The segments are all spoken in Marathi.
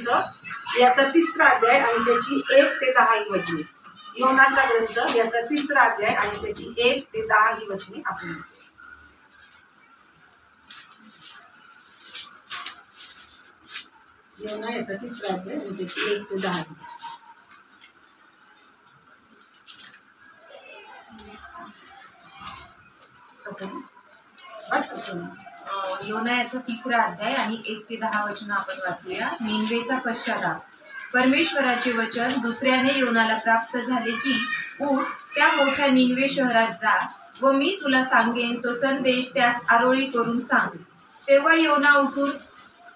ग्रंथ याचा 3रा अध्याय आणि त्याची 1 ते 10 ही वचने। योनाचा ग्रंथ याचा 3रा अध्याय आणि त्याची 1 ते 10 ही वचने आपण योना याचा 3रा अध्याय आणि त्याची 1 ते 10 ही वचने। योना याचा 3रा अध्याय आणि 1 ते 10 वचन आपण वाचूया। निनवेचा पश्चाताप। परमेश्वराचे वचन दुसऱ्याने योनाला प्राप्त झाले की उठ, त्या मोठ्या निनवे शहरात जा व मी तुला सांगेन तो संदेश त्यास आरोळी करून सांग। तेव्हा योना उठून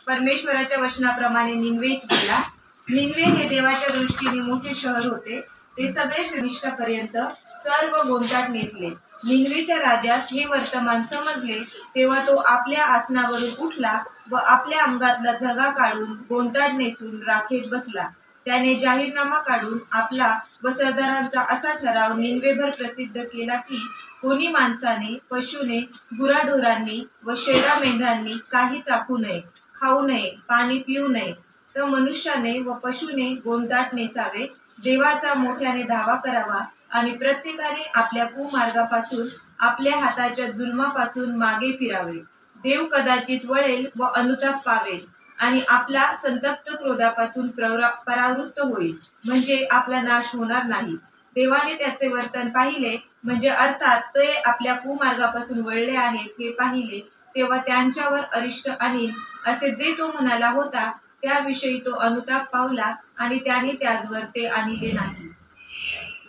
परमेश्वराच्या वचनाप्रमाणे निनवेस गेला। निनवे हे देवाच्या दृष्टीने मोठे शहर होते। ते सगळे फिनिष्टापर्यंत सर्व गोंधळात नेसले। निनवेच्या राजास हे वर्तमान समजले तेव्हा तो आपल्या आसनावरून उठला व आपल्या अंगातला झगा काढून गोंधळ नेसून राखेत बसला। त्याने जाहीरनामा काढून आपला व सरदारांचा असा ठराव निनवेभर प्रसिद्ध केला की कोणी माणसाने, पशुने, गुराढोरांनी व शेळ्या मेंढरांनी काही चाखू नये, खाऊ नये, पाणी पिऊ नये, तर मनुष्याने व पशुने गोंधळ नेसावे, देवाचा मोठ्याने धावा करावा आणि प्रत्येकाने आपल्या कुमार्गापासून, आपल्या हाताच्या जुलमापासून मागे फिरावे। देव कदाचित वळेल व अनुताप पावेल आणि आपला संतप्त क्रोधापासून परावृत्त होईल, म्हणजे आपला नाश होणार नाही। देवाने त्याचे वर्तन पाहिले, म्हणजे अर्थात ते आपल्या कुमार्गापासून वळले आहेत हे पाहिले, तेव्हा त्यांच्यावर अरिष्ट आणील असे जे तो म्हणाला होता त्याविषयी तो अनुताप पावला आणि त्याने त्याचवर ते आणले नाही।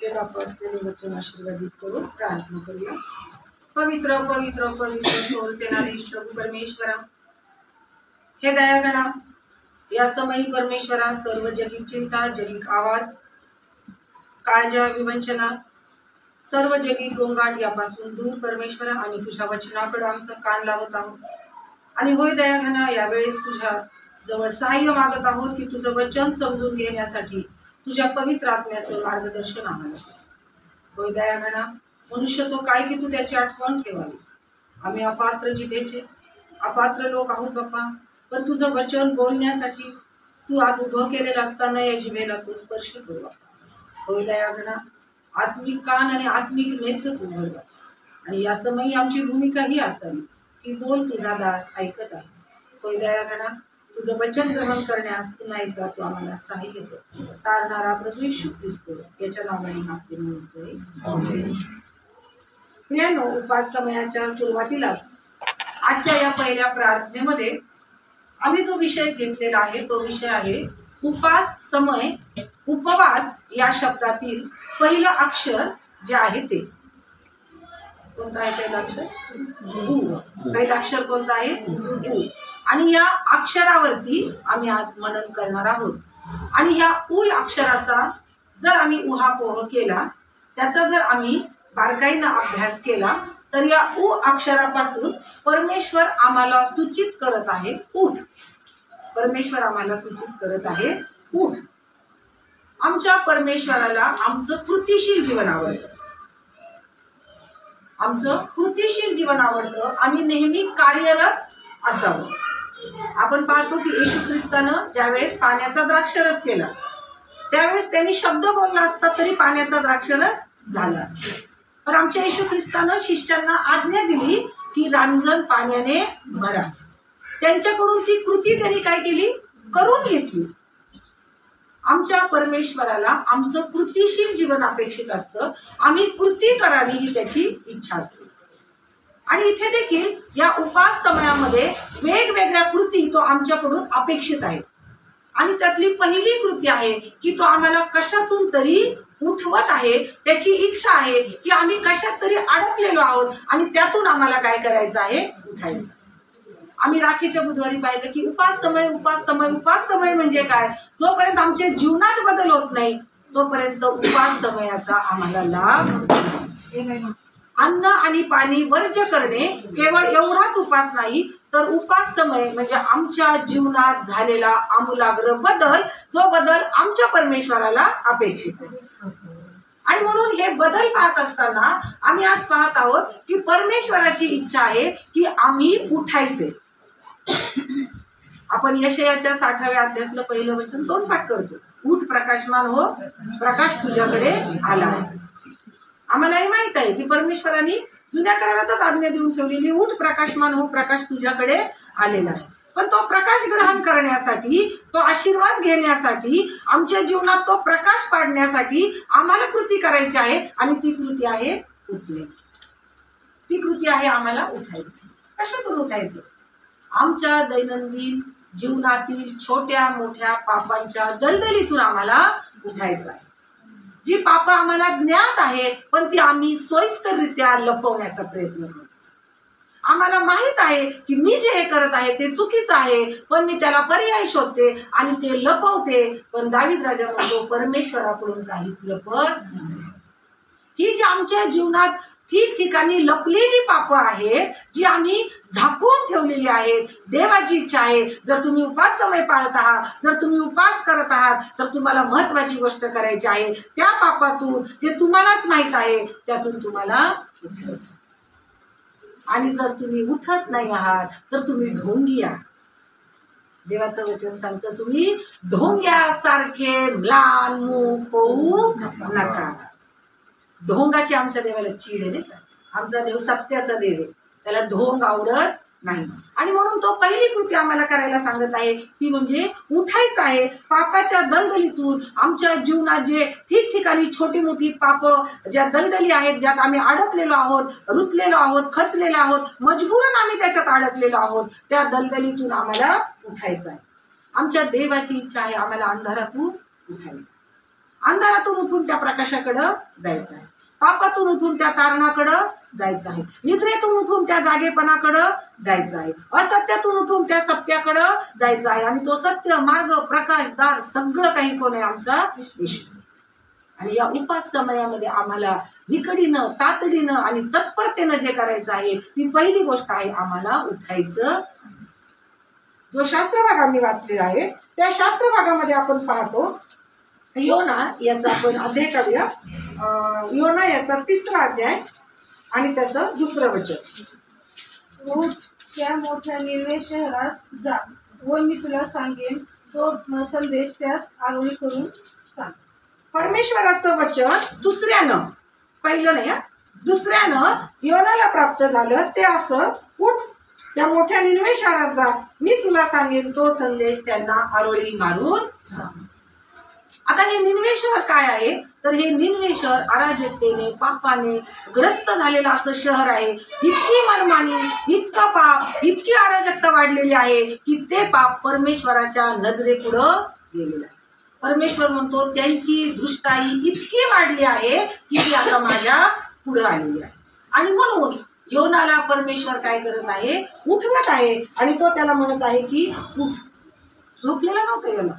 देव आपण असलेले वचन आशीर्वादित करून प्रार्थना करूया। पवित्र पवित्र पवित्र थोर सेनाधीश प्रभू परमेश्वरा, हे दयागणा, या समयी परमेश्वरा सर्व जगिक चिंता, जगिक आवाज, काळजा, विवंचना, सर्व जगिक गोंगाट यापासून दूर परमेश्वरा आणि तुझ्या वचनाकडे आमचा कान लावत आहोत। आणि होय दयागणा, यावेळेस तुझ्या जवळ सहाय्य मागत आहोत की तुझं वचन समजून घेण्यासाठी तुझ्या पवित्र आत्म्याचं मार्गदर्शन आम्हाला। होय दयागणा, मनुष्य तो काय की तू त्याची आठवण ठेवावीस। आम्ही अपात्र जिभेचे अपात्र लोक आहोत बाप्पा, पण तुझं वचन बोलण्यासाठी तू आज उभं केलेलं असताना या जिभेला तू स्पर्श करू बाप्पा। होय दयागणा, आत्मिक कान आणि आत्मिक नेत्र तू भर आणि या समयी आमची भूमिका ही असावी की बोल तुझा दास ऐकत आहे। होय दयागणा, तुझं वचन ग्रहण करण्यास पुन्हा एकदा तू आम्हाला सहाय्य कर। तारणारा प्रभू येशू ख्रिस्त याच्या नावाने मागते म्हणतोय। प्रियांनो, उपास समयाच्या सुरुवातीलाच आजच्या या पहिल्या प्रार्थनेमध्ये आम्ही जो विषय घेतलेला आहे तो विषय आहे उपास समय। उपवास या शब्दातील पहिलं अक्षर जे आहे ते कोणतं आहे? पहिलं अक्षर उ। पहिलं अक्षर कोणतं आहे? उ। आणि या अक्षरावरती आम्ही आज मनन करणार आहोत। आणि ह्या उ अक्षराचा जर आम्ही उहापोह केला, त्याचा जर आम्ही बारकाईनं अभ्यास केला, तर या उ अक्षरापासून परमेश्वर आम्हाला सूचित करत आहे उठ। परमेश्वर आम्हाला सूचित करत आहे उठ। आमच्या परमेश्वराला आमचं कृतिशील जीवन आवडतं। आमचं कृतिशील जीवन आवडतं। आम्ही नेहमी कार्यरत असावं। आपण पाहतो की येशू ख्रिस्तानं ज्यावेळेस पाण्याचा द्राक्षरस केला त्यावेळेस त्यांनी शब्द बोलला असता तरी पाण्याचा द्राक्षरस झाला असता। पण आमच्या येशू ख्रिस्तानं शिष्यांना आज्ञा दिली की रांजण पाण्याने भरा। त्यांच्याकडून ती कृती त्यांनी काय केली? करून घेतली। आमच्या परमेश्वराला आमचं कृतिशील जीवन अपेक्षित असतं। आम्ही कृती करावी ही त्याची इच्छा असते। आणि इथे देखील या उपास समयामध्ये वेगवेगळ्या कृती तो आमच्याकडून अपेक्षित आहे। आणि त्यातली पहिली कृती आहे की तो आम्हाला कशातून तरी उठवत आहे। त्याची इच्छा आहे की आम्ही कशात तरी अडकलेलो आहोत आणि त्यातून आम्हाला काय करायचं आहे? उठायचं। आम्ही राखीच्या बुधवारी पाहिलं की उपास समय उपास समय उपास समय म्हणजे काय? जोपर्यंत आमच्या जीवनात बदल होत नाही तोपर्यंत उपास समयाचा आम्हाला लाभ। अन्न आणि पाणी वर्ज्य करणे केवळ एवढाच उपास नाही, तर उपास समय म्हणजे आमच्या जीवनात झालेला आमूलाग्र बदल, जो बदल आमच्या परमेश्वराला अपेक्षित आहे। आणि म्हणून हे बदल पाहत असताना आम्ही आज पाहत आहोत की परमेश्वराची इच्छा आहे की आम्ही उठायचे। आपण यशयाच्या 60व्या अध्यायातलं पहिलं वचन तोंडपाठ करतो, उठ प्रकाशमान हो, प्रकाश तुझ्याकडे आला आहे. आम्हाला हे माहित आहे की परमेश्वरांनी जुन्या करारातच आज्ञा देऊन ठेवलेली, उठ प्रकाशमान हो, प्रकाश तुझ्याकडे आलेला आहे. पण तो प्रकाश ग्रहण करण्यासाठी, तो आशीर्वाद घेण्यासाठी, आमच्या जीवनात तो प्रकाश पाडण्यासाठी आम्हाला कृती करायची आहे. आणि ती कृती आहे उठण्याची. ती कृती आहे आम्हाला उठायचं. कशातून उठायचं? आमच्या दैनंदिन जीवनातील छोट्या मोठ्या पापांच्या दलदलीतून आम्हाला उठायचं आहे. जी पाप आम्हाला ज्ञात आहे पण ती आम्ही सोयीस्कररित्या लपवण्याचा प्रयत्न करतो. आम्हाला माहित आहे की मी जे हे करत आहे ते चुकीचं आहे, पण मी त्याला पर्याय शोधते आणि ते लपवते. पण दावीद राजा म्हणतो, परमेश्वराकडून काहीच लपत नाही. ही जी आमच्या जीवनात ठिकठिकाणी लपलेली पापं आहेत, जी आम्ही झाकून ठेवलेली आहेत. देवाची इच्छा आहे, जर तुम्ही उपास समय पाळत आहात, जर तुम्ही उपास करत आहात, तर तुम्हाला महत्वाची गोष्ट करायची आहे. त्या पापातून जे तुम्हालाच माहित आहे त्यातून तुम्हाला उठायचं. आणि जर तुम्ही उठत नाही आहात तर तुम्ही ढोंगी आहात. देवाचं वचन सांगतं, तुम्ही ढोंग्यासारखे म्लान मूक होऊ नका. ढोंगाची आमच्या देवाला चीड आहे नाही का? आमचा देव सत्याचा देव आहे, त्याला ढोंग आवडत नाही. आणि म्हणून तो पहिली कृती आम्हाला करायला सांगत आहे, ती म्हणजे उठायचं आहे. पापाच्या दलदलीतून आमच्या जीवनात जे ठिकठिकाणी छोटी मोठी पाप, ज्या दलदली आहेत, ज्यात आम्ही अडकलेलो आहोत, रुतलेलो आहोत, खचलेलो आहोत, मजबूरन आम्ही त्याच्यात अडकलेलो आहोत, त्या दलदलीतून आम्हाला उठायचं आहे. आमच्या देवाची इच्छा आहे आम्हाला अंधारातून उठायचं. अंधारातून उठून त्या प्रकाशाकडं जायचं आहे. पापातून उठून त्या तारणाकडं जायचं आहे. निद्रेतून उठून त्या जागेपणाकडं जायचं आहे. असत्यातून उठून त्या सत्याकडं जायचं आहे. आणि तो सत्य, मार्ग, प्रकाश, दार सगळं काही कोण आहे? आमचा विश्वास. आणि या उपास समयामध्ये आम्हाला विकडीनं, तातडीनं आणि तत्परतेनं जे करायचं आहे, ती पहिली गोष्ट आहे आम्हाला उठायचं. जो शास्त्रभाग आम्ही वाचलेला आहे त्या शास्त्रभागामध्ये आपण पाहतो, योना याचा आपण अध्याय काढूया. योना याचा 3रा अध्याय आणि त्याचं 2रं वचन. उठ, त्या मोठ्या निनवे शहरास जा व मी तुला सांगेन तो संदेश त्यास आरोळी करून सांग. परमेश्वराचं वचन दुसऱ्यानं, पहिलं नाही, दुसऱ्यानं योनाला प्राप्त झालं. ते असं, उठ, त्या मोठ्या निनवे शहरात जा, मी तुला सांगेन तो संदेश त्यांना आरोळी मारून सांग. आता हे निनवे शहर काय आहे? तर हे निनवे शहर अराजकतेने, पापाने ग्रस्त झालेलं असं शहर आहे. इतकी मनमानी, इतकं पाप, इतकी अराजकता वाढलेली आहे की ते पाप परमेश्वराच्या नजरेपुढं गेलेलं आहे. परमेश्वर म्हणतो, त्यांची दृष्टाई इतकी वाढली आहे की ती आता माझ्या पुढं आलेली आहे. आणि म्हणून योनाला परमेश्वर काय करत आहे? उठवत आहे. आणि तो त्याला म्हणत आहे की उठ. झोपलेला नव्हता योना,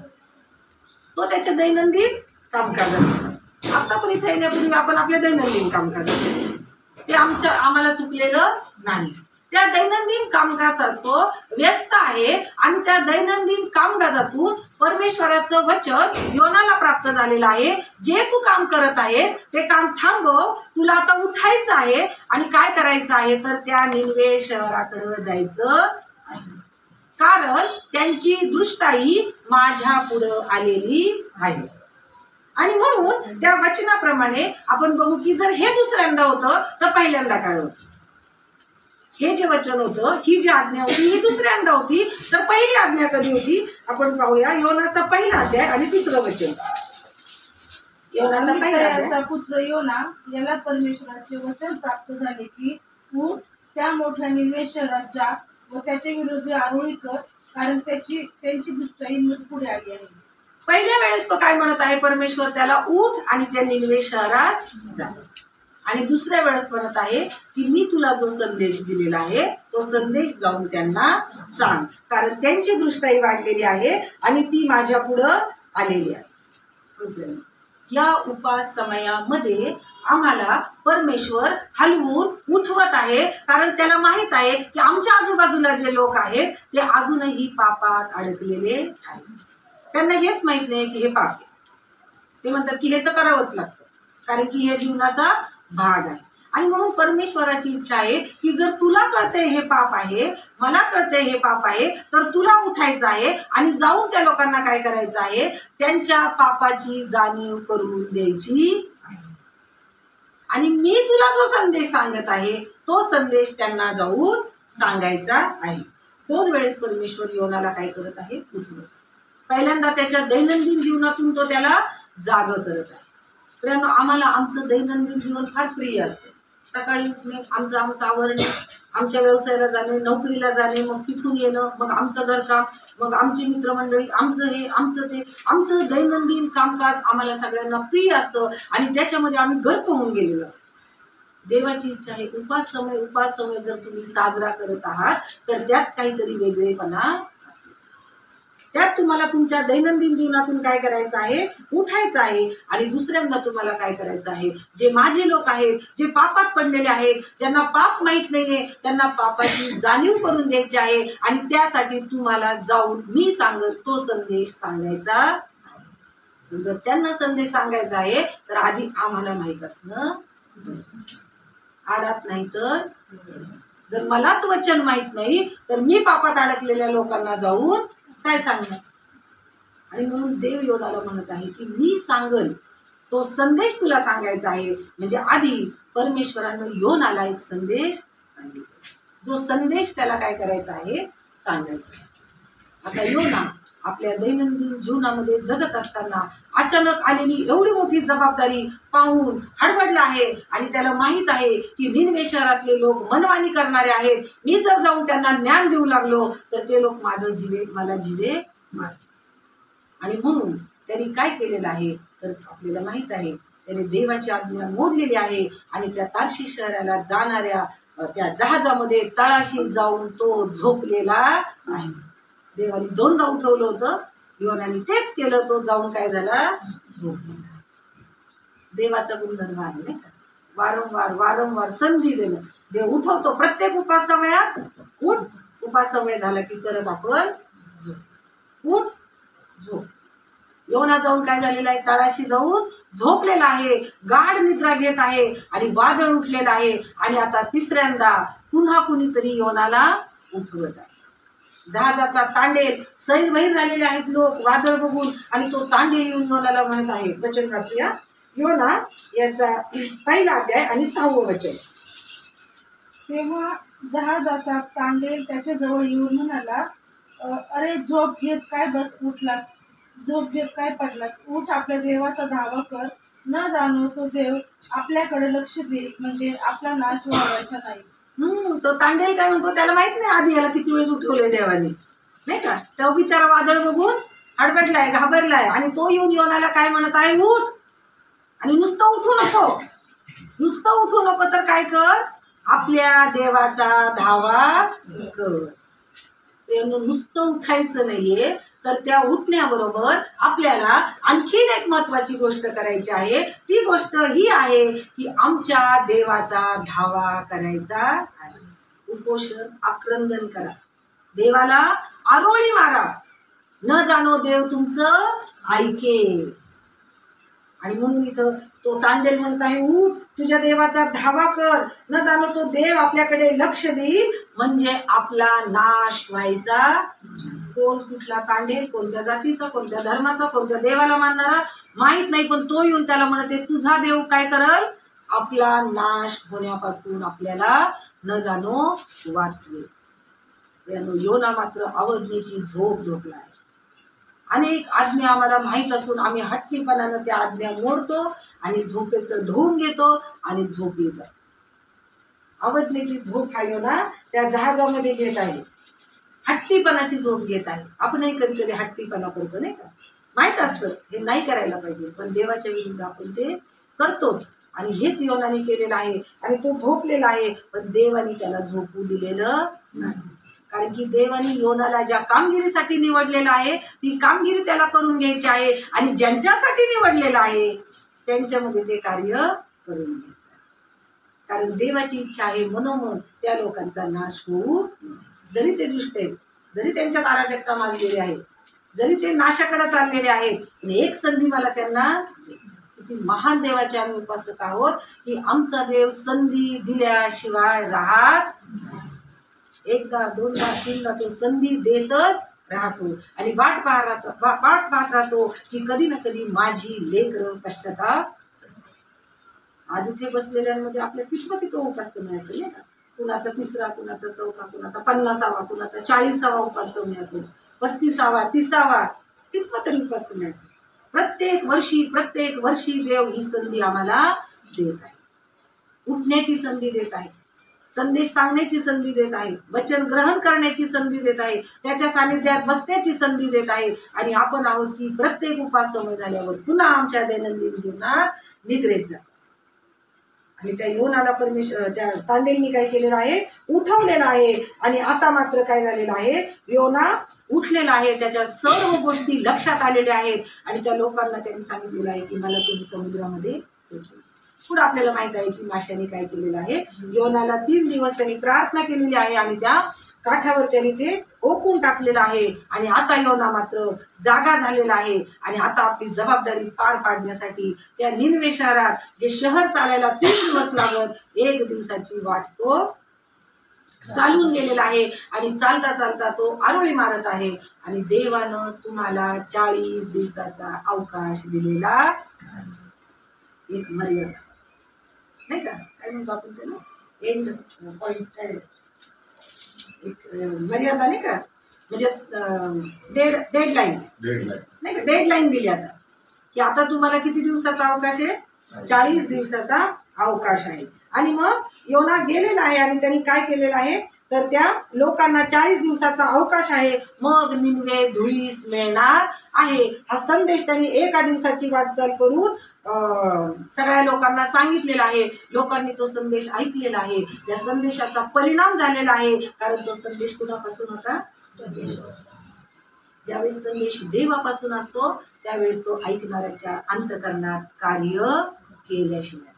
तो त्याच्या दैनंदिन कामकाजात होता. आता पण इथे येण्यापूर्वी आपण आपल्या दैनंदिन कामकाजात, ते आम्हाला चुकलेलं नाही. त्या दैनंदिन कामकाजात तो व्यस्त आहे. आणि त्या दैनंदिन कामकाजातून परमेश्वराचं वचन योनाला प्राप्त झालेलं आहे, जे तू काम करत आहेस ते काम थांबव, तुला आता उठायचं आहे. आणि काय करायचं आहे? तर त्या निनवे शहराकडे जायचं आहे, कारण त्यांची दृष्टाई माझ्या पुढं आलेली आहे. आणि म्हणून त्या वचनाप्रमाणे आपण बघू की जर हे दुसऱ्यांदा होतं तर पहिल्यांदा काय होतं? हे जे वचन होतं, ही जी आज्ञा होती, ही दुसऱ्यांदा होती. तर पहिली आज्ञा कधी होती? आपण पाहूया योनाचा 1ला अध्याय आणि 2रं वचन. योनाचा 1ला अध्याय. पुत्र योना याला परमेश्वराचे वचन प्राप्त झाले की उठ, त्या मोठ्या निनवे शहरात जा व त्याच्या विरोधी आरोळी कर, कारण त्यांची दृष्टाई पुढे आली आहे. पहिल्या वेळेस तो काय म्हणत आहे? परमेश्वर त्याला उठ आणि त्या निनवे शहरास जा. आणि दुसऱ्या वेळेस म्हणत आहे की मी तुला जो संदेश दिलेला आहे तो संदेश जाऊन त्यांना सांग, कारण त्यांची दृष्टाई वाढलेली आहे आणि ती माझ्या पुढं आलेली आहे. या उपास समयामध्ये आम्हाला परमेश्वर हलवून उठवत आहे, कारण त्याला माहित आहे की आमच्या आजूबाजूला जे लोक आहेत ते अजूनही पापात अडकलेले आहेत. त्यांना हेच माहित नाही की हे पाप आहे. ते म्हणतात की हे तर करावंच लागतं, कारण की हे जीवनाचा भाग आहे. आणि म्हणून परमेश्वराची इच्छा आहे की जर तुला कळते हे पाप आहे, मला कळते हे पाप आहे, तर तुला उठायचं आहे आणि जाऊन त्या लोकांना काय करायचं आहे, त्यांच्या पापाची जाणीव करून द्यायची आहे. आणि मी तुला जो संदेश सांगत आहे तो संदेश त्यांना जाऊन सांगायचा आहे. 2 वेळेस परमेश्वर योनाला काय करत आहे, उठवत. पहिल्यांदा त्याच्या दैनंदिन जीवनातून तो त्याला जाग करत आहे. प्रियांनो, आम्हाला आमचं दैनंदिन जीवन फार प्रिय असतं. सकाळी उठणे, आमचं आवरणे, आमच्या व्यवसायाला जाणे, नोकरीला जाणे, मग तिथून येणं, मग आमचं घरकाम, मग आमची मित्रमंडळी, आमचं हे आमचं ते, आमचं दैनंदिन कामकाज आम्हाला सगळ्यांना प्रिय असतं आणि त्याच्यामध्ये आम्ही गर्क होऊन गेलेलो असतो. देवाची इच्छा आहे उपास समय जर तुम्ही साजरा करत आहात तर त्यात काहीतरी वेगळेपणा असतो. त्यात तुम्हाला तुमच्या दैनंदिन जीवनातून काय करायचं आहे, उठायचं आहे. आणि दुसऱ्यांदा तुम्हाला काय करायचं आहे, जे माझे लोक आहेत, जे पापात पडलेले आहेत, ज्यांना पाप माहीत नाहीये, त्यांना पापाची जाणीव करून द्यायची आहे. आणि त्यासाठी तुम्हाला जाऊन मी सांगत तो संदेश सांगायचा. जर त्यांना संदेश सांगायचा आहे तर आधी आम्हाला माहीत असणं, आडात नाही तर जर मलाच वचन माहित नाही तर मी पापात अडकलेल्या लोकांना जाऊन काय सांगणार. आणि म्हणून देव योनाला म्हणत आहे की मी सांगल तो संदेश तुला सांगायचा आहे. म्हणजे आधी परमेश्वरानं योनाला एक संदेश सांगितला, जो संदेश त्याला काय करायचा आहे, सांगायचा आहे. आता योना आपल्या दैनंदिन जीवनामध्ये जगत असताना अचानक आलेली एवढी मोठी जबाबदारी पाहून हडबडला आहे आणि त्याला माहित आहे की निनवे शहरातले लोक मनमानी करणारे आहेत. मी जर जाऊन त्यांना ज्ञान देऊ लागलो तर ते लोक मला जीवे मारतील. आणि म्हणून त्यांनी काय केलेलं आहे तर आपल्याला माहित आहे, त्याने देवाची आज्ञा मोडलेली आहे आणि त्या तार्शी शहराला जाणाऱ्या त्या जहाजामध्ये तळाशी जाऊन तो झोपलेला आहे. देवाने 2दा उठवलं होतं, योनाने तेच केलं. तो जाऊन काय झाला, झोपलेला. देवाचा गुणधर्म आहे नाही का, वारंवार संधी देणं. देव उठवतो प्रत्येक उपास समयात. उठ, उपास समय झाला की परत आपण झोप, उठ झोप. योना जाऊन काय झालेला आहे, तळाशी जाऊन झोपलेला आहे, गाढ निद्रा घेत आहे आणि वादळ उठलेलं आहे. आणि आता तिसऱ्यांदा पुन्हा कुणीतरी योनाला उठवत आहे. जहाजाचा तांडेल सैरभैर झालेले आहेत लोक वादळ बघून आणि तो तांडेल येऊन योनाला म्हणत आहे. वचन वाचूया, योना याचा 1 अध्याय आणि 6वं वचन. तेव्हा जहाजाचा तांडेल त्याच्या जवळ येऊन म्हणाला, अरे झोप घेत काय उठलास, झोप घेत काय पडलास, उठ आपल्या देवाचा धावा कर. न जाणो तो देव आपल्याकडे लक्ष देईल, म्हणजे आपला नाश व्हायचा नाही. तो तांडेल काय म्हणतो, त्याला माहित नाही आधी याला किती वेळेस उठवलंय देवाने नाही का. तो बिचारा वादळ बघून हडबडलाय, घाबरलाय आणि तो येऊन योनाला काय म्हणत आहे, उठ. आणि नुसतं उठू नको तर काय कर, आपल्या देवाचा धावा कर. नुसतं उठायचं नाहीये तर त्या उठण्याबरोबर आपल्याला आणखीन एक महत्वाची गोष्ट करायची आहे. ती गोष्ट ही आहे की आमच्या देवाचा धावा करायचा आहे. उपोषण, आक्रंदन करा, देवाला आरोळी मारा. न जाणो देव तुमचं ऐकेल. आणि म्हणून इथं तो तांडेल म्हणत आहे, उठ तुझ्या देवाचा धावा कर. न जाणो तो देव आपल्याकडे लक्ष देईल, म्हणजे आपला नाश व्हायचा. कोण, कुठला तांडेल, कोणत्या जातीचा, कोणत्या धर्माचा, कोणत्या देवाला मानणारा माहित नाही, पण तो येऊन त्याला म्हणते तुझा देव काय करल, आपला नाश होण्यापासून आपल्याला न जाणो वाचवे. योना मात्र अवज्ञेची झोप झोपला आहे. अनेक आज्ञा आम्हाला माहित असून आम्ही हट्टीपणानं त्या आज्ञा मोडतो आणि झोपेचं ढोंग घेतो आणि झोपी जातो. अवज्ञेची झोप हा योना त्या जहाजामध्ये घेत आहे, हट्टीपणाची झोप घेत आहे. आपणही कधी कधी हट्टीपणा करतो नाही का, माहित असतं हे नाही करायला पाहिजे, पण देवाच्या विरुद्ध आपण ते करतोच. आणि हेच योनाने केलेलं आहे. आणि तो झोपलेला आहे, पण देवाने त्याला झोपू दिलेलं नाही. कारण की देवाने योनाला ज्या कामगिरीसाठी निवडलेलं आहे ती कामगिरी त्याला करून घ्यायची आहे. आणि ज्यांच्यासाठी निवडलेलं आहे त्यांच्यामध्ये ते कार्य करून घ्यायचं आहे. कारण देवाची इच्छा आहे मनोमन त्या लोकांचा नाश होऊ. जरी ते दुष्ट आहेत, जरी त्यांच्यात अराजकता माजलेली आहे, जरी ते नाशाकडे चाललेले आहेत, एक संधी मला त्यांना किती महान देवाचे आम्ही उपासक आहोत की आमचा देव संधी दिल्याशिवाय राहत, एकदा दोनदा तीनदा तो संधी देतच राहतो आणि वाट पाहत राहतो की कधी ना कधी माझी लेकरं पश्चाताप. आज इथे बसलेल्यांमध्ये आपल्या कितपत तो उपास समय असेल नाही का, कुणाचा 3रा, कुणाचा 4था, कुणाचा 50वा, कुणाचा 40वा उपास समय असेल, 35वा, 30वा, कितपत तरी उपास समय असेल. प्रत्येक वर्षी देव ही संधी आम्हाला देत आहे, उठण्याची संधी देत आहे, संदेश सांगण्याची संधी देत आहे, वचन ग्रहण करण्याची संधी देत आहे, त्याच्या सानिध्यात बसण्याची संधी देत आहे. आणि आपण आहोत की प्रत्येक उपास समय झाल्यावर पुन्हा आमच्या दैनंदिन जीवनात निद्रेत जातो. आणि त्या योनाला परमेश्वर, त्या तांडेलनी काय केलेलं आहे, उठवलेलं आहे. आणि आता मात्र काय झालेलं आहे, योना उठलेला आहे, त्याच्या सर्व गोष्टी लक्षात आलेल्या आहेत आणि त्या लोकांना त्यांनी सांगितलेलं आहे की मला तुम्ही समुद्रामध्ये उठवा. पुढे आपल्याला माहित आहे की माशाने काय केलेलं आहे, योनाला 3 दिवस त्यांनी प्रार्थना केलेली आहे आणि त्या काठावर त्यांनी ते ओकून टाकलेलं आहे. आणि आता योना मात्र जागा झालेला आहे आणि आता आपली जबाबदारी पार पाडण्यासाठी त्या निनवे शहरात, जे शहर चालायला 3 दिवस लागत, 1 दिवसाची वाट तो चालून गेलेला आहे. आणि चालता चालता तो आरोळी मारत आहे. आणि देवानं तुम्हाला 40 दिवसाचा अवकाश दिलेला, एक मर्यादा नाही का, काय म्हणतो आपण त्याला, एंड पॉइंट, काय एक मर्यादा नाही का, म्हणजे डेडलाईन नाही का, डेडलाईन दिली आता की आता तुम्हाला किती दिवसाचा अवकाश आहे, 40 दिवसाचा अवकाश आहे. आणि मग योना गेलेला आहे आणि त्यांनी काय केलेलं आहे, तर त्या लोकांना 40 दिवसाचा अवकाश आहे, मग निनवे धुळीस मिळणार आहे. हा संदेश त्यांनी 1 दिवसाची वाटचाल करून सगळ्या लोकांना सांगितलेला आहे. लोकांनी तो संदेश ऐकलेला आहे, त्या संदेशाचा परिणाम झालेला आहे. कारण तो संदेश कुणापासून होता, ज्यावेळेस संदेश देवापासून असतो त्यावेळेस तो ऐकणाऱ्याच्या अंतःकरणात कार्य केल्याशिवाय.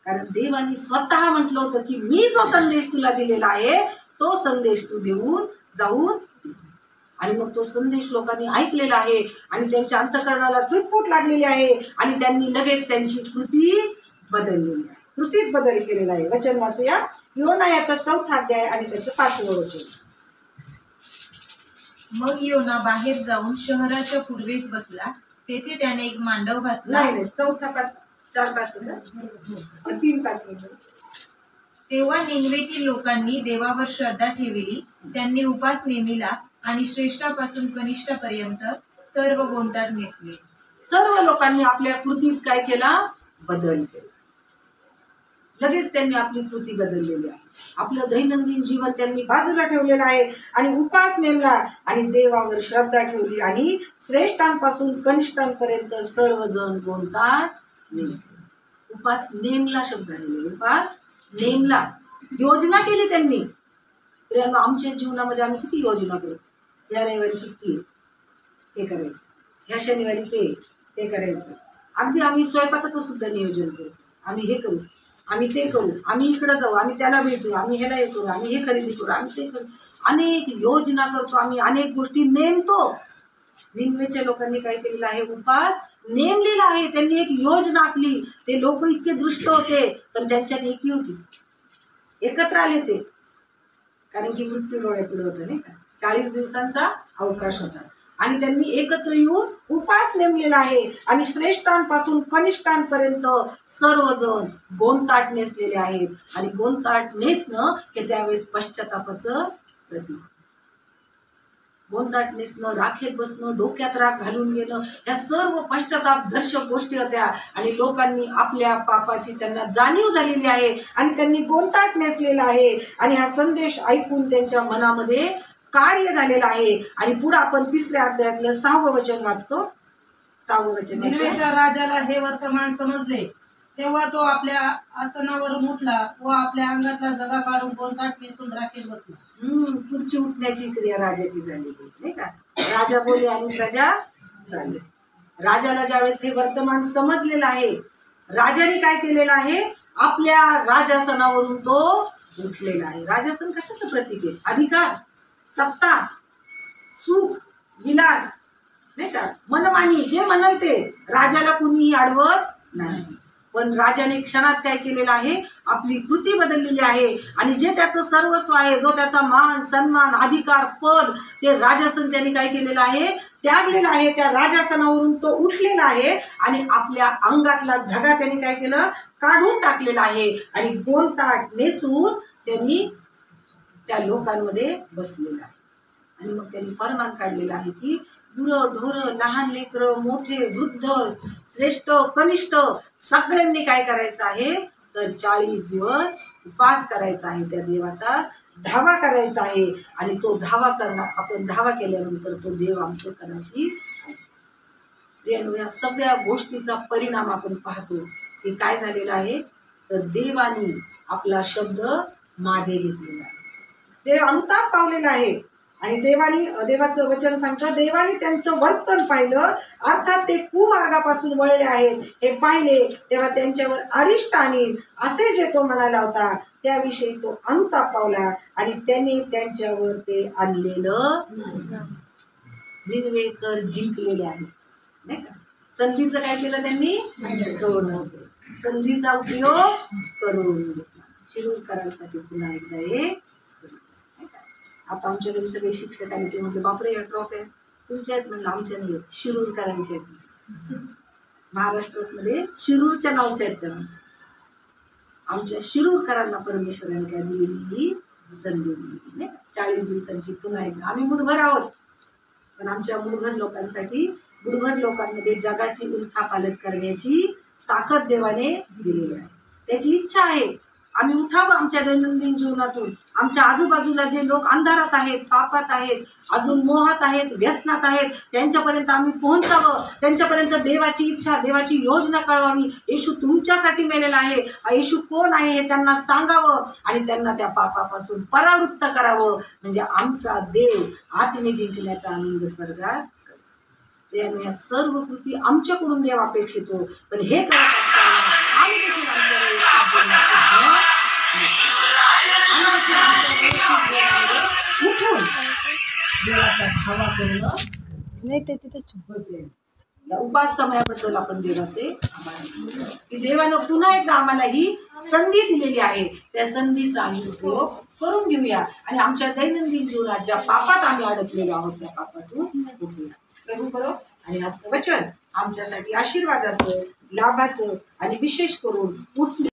कारण देवाने स्वतः म्हटलं होतं की मी जो संदेश तुला दिलेला आहे तो संदेश तू देऊन जाऊन. आणि मग तो संदेश लोकांनी ऐकलेला आहे आणि त्यांच्या अंतःकरणाला चुटपुट लागलेली आहे आणि त्यांनी लगेच त्यांची कृती बदललेली आहे, कृतीत बदल केलेला आहे. वचन वाचूया, योना याचा 4था अध्याय आणि त्याचं 5वं वचन. मग योना बाहेर जाऊन शहराच्या पूर्वेस बसला, तेथे त्याने एक मांडव घातला. नाही 4था 5 4 5 3 5. तेव्हा निनवेतील लोकांनी देवावर श्रद्धा ठेवली. त्यांनी उपास नेमिला आणि श्रेष्ठापासून कनिष्ठापर्यंत सर्व गोंटात नेसले. सर्व लोकांनी आपल्या कृतीत काय केला, बदल केला. लगेच त्यांनी आपली कृती बदललेली आहे. आपलं दैनंदिन जीवन त्यांनी बाजूला ठेवलेलं आहे आणि उपास नेमला आणि देवावर श्रद्धा ठेवली आणि श्रेष्ठांपासून कनिष्ठांपर्यंत सर्वजण गोंटात नेसले. उपास नेमला शब्द आहे, उपास नेमला, योजना केली त्यांनी. प्रियांनो, आमच्या जीवनामध्ये आम्ही किती योजना करू, या रविवारी सुट्टी हे करायचं, ह्या शनिवारी ते करायचं. अगदी आम्ही स्वयंपाकाचं सुद्धा नियोजन करू, आम्ही हे करू, आम्ही ते करू, आम्ही इकडं जाऊ, आम्ही त्याला भेटू, आम्ही ह्याला हे करू, आम्ही हे खरेदी करू, आम्ही ते करू. अनेक योजना करतो आम्ही, अनेक गोष्टी नेमतो. निनवेच्या लोकांनी काय केलेलं आहे, उपास नेमलेला आहे. त्यांनी एक योजना आखली. ते लोक इतके दृष्ट होते पण त्यांच्यात एकी होती, एकत्र आले ते, कारण की मृत्यू डोळ्यापुढे होतं नाही का. 40 दिवसांचा अवकाश होता आणि त्यांनी एकत्र येऊन उपास नेमलेला आहे आणि श्रेष्ठांपासून कनिष्ठांपर्यंत सर्वजण गोंताट नेसलेले आहेत. आणि गोंताट नेसणं हे त्यावेळेस पश्चातापाचं प्रतीक. गोंताट नेसणं, राखेत बसणं, डोक्यात राख घालून घेणं, या सर्व पश्चाताप दर्शक गोष्टी होत्या. आणि लोकांनी आपल्या पापाची त्यांना जाणीव झालेली आहे आणि त्यांनी गोंताट नेसलेला आहे. आणि हा संदेश ऐकून त्यांच्या मनामध्ये कार्य झालेलं आहे. आणि पुढे आपण 3ऱ्या अध्यायातलं 6वं वचन वाचतो. 6वं वचन, निनवेच्या राजाला हे वर्तमान समजले, तेव्हा तो आपल्या आसनावरून उठला व आपल्या अंगातला जगा काढून गोंताट नेसून राखेत बसला. पुढची उठण्याची क्रिया राजाची झाली नाही का. राजा बोले आणि प्रजा चालले. राजाला ज्यावेळेस हे वर्तमान समजलेलं आहे, राजाने काय केलेलं आहे, आपल्या राजासनावरून तो उठलेला आहे. राजासन कशाचं प्रतीक आहे, अधिकार, सत्ता, सुख, विलास, नाही का, मनमानी जे म्हणाल ते, राजाला कुणीही अडवत नाही. पण राजाने क्षणात काय केलेलं आहे, आपली कृती बदललेली आहे. आणि जे त्याचं सर्वस्व आहे, जो त्याचा मान सन्मान अधिकार पद, ते राजासन त्यांनी काय केलेलं आहे, त्यागलेला आहे. त्या राजासनावरून तो उठलेला आहे आणि आपल्या अंगातला झगा त्यांनी काय केलं, काढून टाकलेला आहे. आणि गोंताट नेसून त्यांनी त्या लोकांमध्ये बसलेला आहे. आणि मग त्यांनी फरमान काढलेलं आहे की गुरं ढोरं लहान लेकरं मोठे वृद्ध श्रेष्ठ कनिष्ठ सगळ्यांनी काय करायचं आहे, तर 40 दिवस उपवास करायचा आहे, त्या देवाचा धावा करायचा आहे. आणि तो धावा करणार, आपण धावा केल्यानंतर तो देव आमचं कणाशी. या सगळ्या गोष्टीचा परिणाम आपण पाहतो की काय झालेला आहे, तर देवानी आपला शब्द मागे घेतलेला आहे. देव अनुताप पावलेला आहे. आणि देवाचं वचन सांगतं, देवाने त्यांचं वर्तन पाहिलं, अर्थात ते कुमार्गापासून वळले आहेत हे पाहिले, तेव्हा त्यांच्यावर अरिष्ट आणीन असे जे तो म्हणाला होता, त्याविषयी तो अनुताप पावला आणि त्यांनी त्यांच्यावर ते आणलेलं निनवेकर जिंकलेले आहेत. नाही का, संधीचं काय केलं त्यांनी, सोनं संधीचा उपयोग करून घेतला. शिरूरकरांसाठी पुन्हा एकदा हे. आता आमच्या घरी सगळे शिक्षक आणि ते म्हटले, बापरे या ट्रॉफ्या तुमच्या आहेत, म्हणलं आमच्या नाही आहेत, शिरूरकरांचे आहेत. महाराष्ट्रामध्ये शिरूरच्या नावच्या आहेत. त्यांना आमच्या शिरूरकरांना परमेश्वराने काय दिलेली संधी दिली. 40 दिवसांची पुन्हा एकदा. आम्ही मुठभर आहोत, पण आमच्या मुठभर लोकांसाठी, मुठभर लोकांमध्ये जगाची उलथापालट करण्याची ताकद देवाने दिलेली आहे. त्याची इच्छा आहे आम्ही उठावं आमच्या दैनंदिन जीवनातून. आमच्या आजूबाजूला जे लोक अंधारात आहेत, पापात आहेत, अजून मोहात आहेत, व्यसनात आहेत, त्यांच्यापर्यंत आम्ही पोहोचावं. त्यांच्यापर्यंत देवाची इच्छा, देवाची योजना कळवावी. येशू तुमच्यासाठी मेलेला आहे, येशू कोण आहे हे त्यांना सांगावं आणि त्यांना त्या पापापासून परावृत्त करावं. म्हणजे आमचा देव आत्मे जिंकण्याचा आनंद स्वर्गात. त्यामुळे या सर्व कृती आमच्याकडून देव अपेक्षितो. पण हे करत असताना आम्ही उठून देवाचा धावा करणं नाही. ते तिथेच या उपास समयाबद्दल आपण देवाचे की देवानं पुन्हा एकदा आम्हाला ही संधी दिलेली आहे. त्या संधीचा आम्ही उपयोग करून घेऊया आणि आमच्या दैनंदिन जीवनात ज्या पापात आम्ही अडकलेलो आहोत त्या पापातून उठूया. प्रभू करो. आणि आजचं वचन आमच्यासाठी आशीर्वादाचं, लाभाचं आणि विशेष करून उठणे